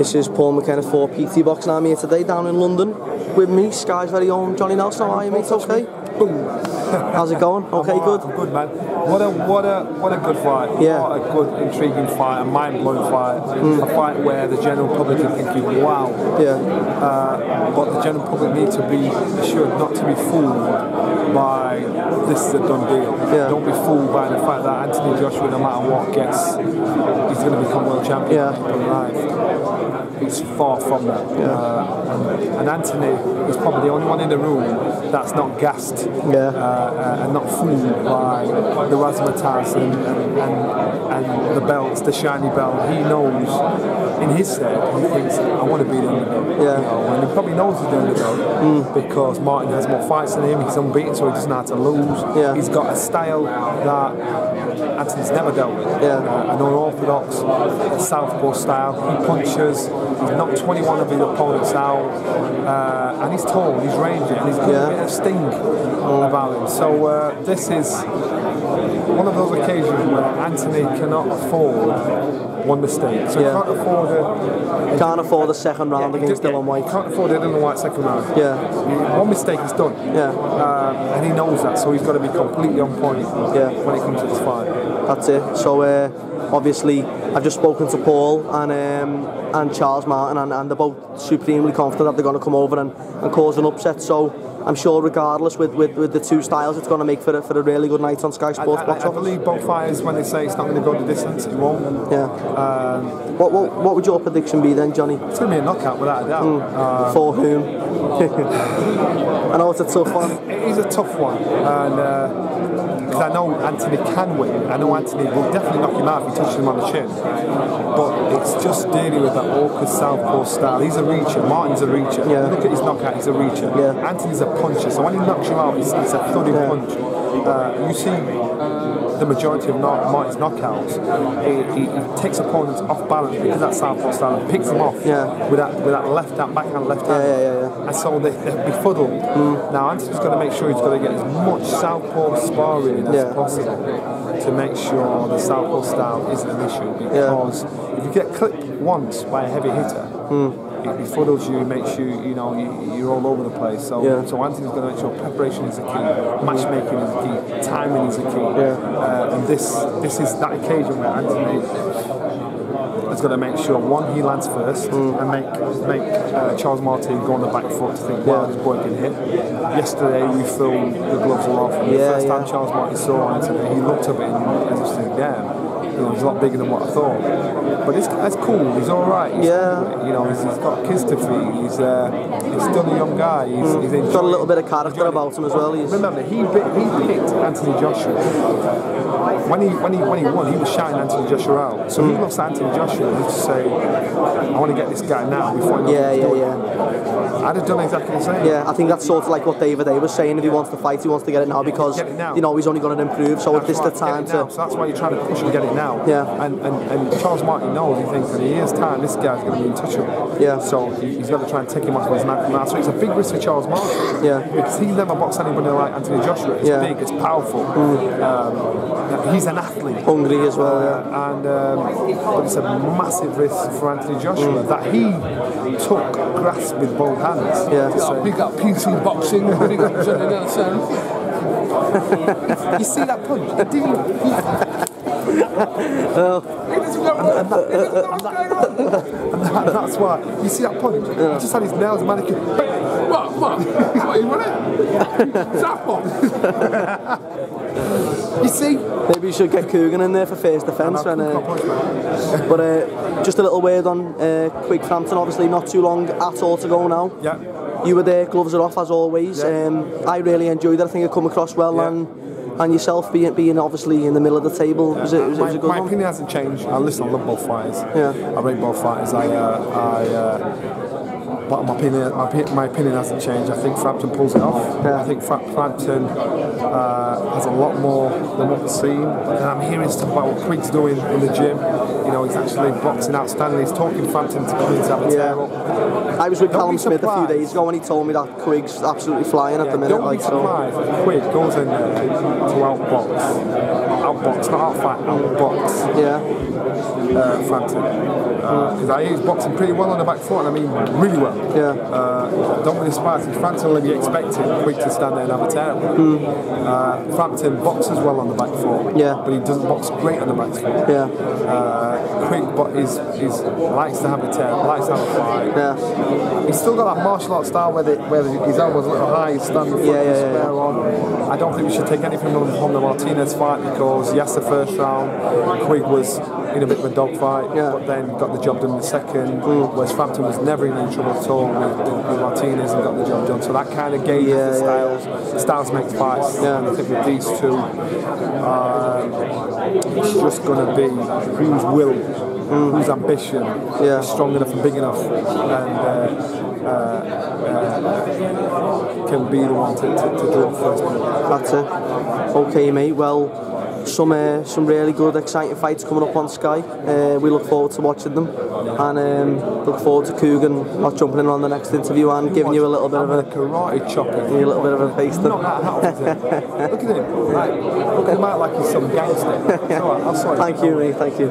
This is Paul McKenna for PT Box, and I'm here today down in London with me, Sky's very own Johnny Nelson. How are you, mate? Okay? Boom. How's it going? Okay, good? I'm good, man. What a good fight. Yeah. What a good, intriguing fight, a mind-blowing fight. A fight where the general public is thinking, wow. Yeah. But the general public need to be assured not to be fooled by this is a done deal. Yeah. Don't be fooled by the fact that Anthony Joshua, no matter what, he's going to become world champion. Yeah. He's far from that. Yeah. And Anthony is probably the only one in the room that's not gassed and not fooled by the razzmatazz and the belts, the shiny belt. He knows in his head, he thinks, I want to be the underdog. Yeah. You know, and he probably knows he's the underdog because Martin has more fights than him. He's unbeaten, so he doesn't know how to lose. Yeah. He's got a style that Anthony's never dealt with. Yeah. An unorthodox southpaw style. He punches. He's knocked 21 of his opponents out, and he's tall, he's rangy, and he's got a bit of sting about him. So this is one of those occasions where Anthony cannot afford one mistake. So he can't afford a second round against Dylan White. Can't afford a Dylan White second round. Yeah. One mistake is done. Yeah. And he knows that, so he's got to be completely on point when it comes to this fight. That's it. So obviously, I've just spoken to Paul and Charles Martin, and they're both supremely confident that they're going to come over and cause an upset. So I'm sure, regardless, with the two styles, it's going to make for a really good night on Sky Sports Box Office. I believe both fighters, when they say it's not going to go the distance, it won't. Yeah. What would your prediction be then, Johnny? It's going to be a knockout, without a doubt. For whom? I know it's a tough one. It is a tough one, and because I know Anthony can win. I know Anthony will definitely knock him out if he touches him on the chin. But it's just dealing with that awkward southpaw style. He's a reacher. Martin's a reacher. Yeah. Look at his knockout. He's a reacher. Yeah. Anthony's a puncher. So when he knocks you out, it's a thudding punch. You see the majority of Martin's knockouts, he takes opponents off balance because that southpaw style and picks them off with that left hand, backhand, left hand. Yeah. And so they're befuddled. Now Anthony's got to make sure he's got to get as much southpaw sparring as possible to make sure the southpaw style isn't an issue, because if you get clipped once by a heavy hitter, it befuddles you, makes you, you're all over the place. So Anthony's going to make sure preparation is the key, matchmaking is the key, timing is the key. And this is that occasion where Anthony has got to make sure, one, he lands first and make Charles Martin go on the back foot to think, wow, this boy can hit. Yesterday we filmed the gloves are off, and the first time Charles Martin saw Anthony, he looked at it and just said, damn. He's a lot bigger than what I thought, but this guy's cool. He's all right. He's got kids to feed. He's still a young guy. He's got a little bit of character about him as well. Remember, he picked Anthony Joshua. When he won, he was shouting Anthony Joshua out. So he lost Anthony Joshua. He used to say, "I want to get this guy now before he I'd have done exactly the same. Yeah, I think that's sort of like what David A was saying. If he wants to fight, he wants to get it now because he's only going to improve. So this is the time to. So that's why you're trying to push and get it now. Yeah. And Charles Martin knows. He thinks in a year's time this guy's going to be untouchable. Yeah. So he's got to try and take him off his mat now. So it's a big risk for Charles Martin. Yeah. Because he's never boxed anybody like Anthony Joshua. It's big. It's powerful. He's an athlete. Hungry as well. But it's a massive risk for Anthony Joshua that he took grasp with both hands. Yeah. We got PC boxing. We got Johnny Nelson. You see that punch? It didn't. And that's why you see that punch. He just had his nails manicured. What? You want it? Zappo. You see? Maybe you should get Coogan in there for first defence. But just a little word on Quigg Frampton. Obviously, not too long at all to go now. Yeah. You were there, gloves are off as always. I really enjoyed it. I think it come across well, and yourself being obviously in the middle of the table. Was it a good one? My opinion hasn't changed. I love both fighters. Yeah. I rate both fighters. But my opinion hasn't changed. I think Frampton pulls it off. Yeah. I think Frampton has a lot more than what we've seen. And I'm hearing stuff about what Quigg's doing in the gym. you know, he's actually boxing outstanding. He's talking Frampton to come in to have a tear up. I was with Callum Smith a few days ago and he told me that Quigg's absolutely flying at the minute. Don't be surprised if Quigg goes in there to outbox, not outfight, outbox Frampton. Because I hear he's boxing pretty well on the back foot, and I mean really well. Don't be surprised if Frampton will be expecting Quigg to stand there and have a tear. Frampton boxes well on the back foot, but he doesn't box great on the back foot. Quigg is likes to have a tear, likes to have a fight. He's still got that martial arts style where his elbows a little high, he's standing square on. I don't think we should take anything from the Martinez fight because yes, the first round Quigg was in a bit of a dogfight, but then got the job done in the second, whereas Frampton was never in any trouble at all with Martinez and got the job done. So that kind of gauges the styles. Styles make fights. And I think with these two, it's just going to be whose will, whose ambition is strong enough and big enough, and can be the one to draw first. That's it. Okay, mate. Well, some really good, exciting fights coming up on Sky. We look forward to watching them, and look forward to Coogan not jumping in on the next interview and giving you a little bit of a karate chopping, a little bit of a taste. Not that helps, look at him. Look at him out like he's some gangster. It's all right, I'll sorry. Thank you, mate. Thank you.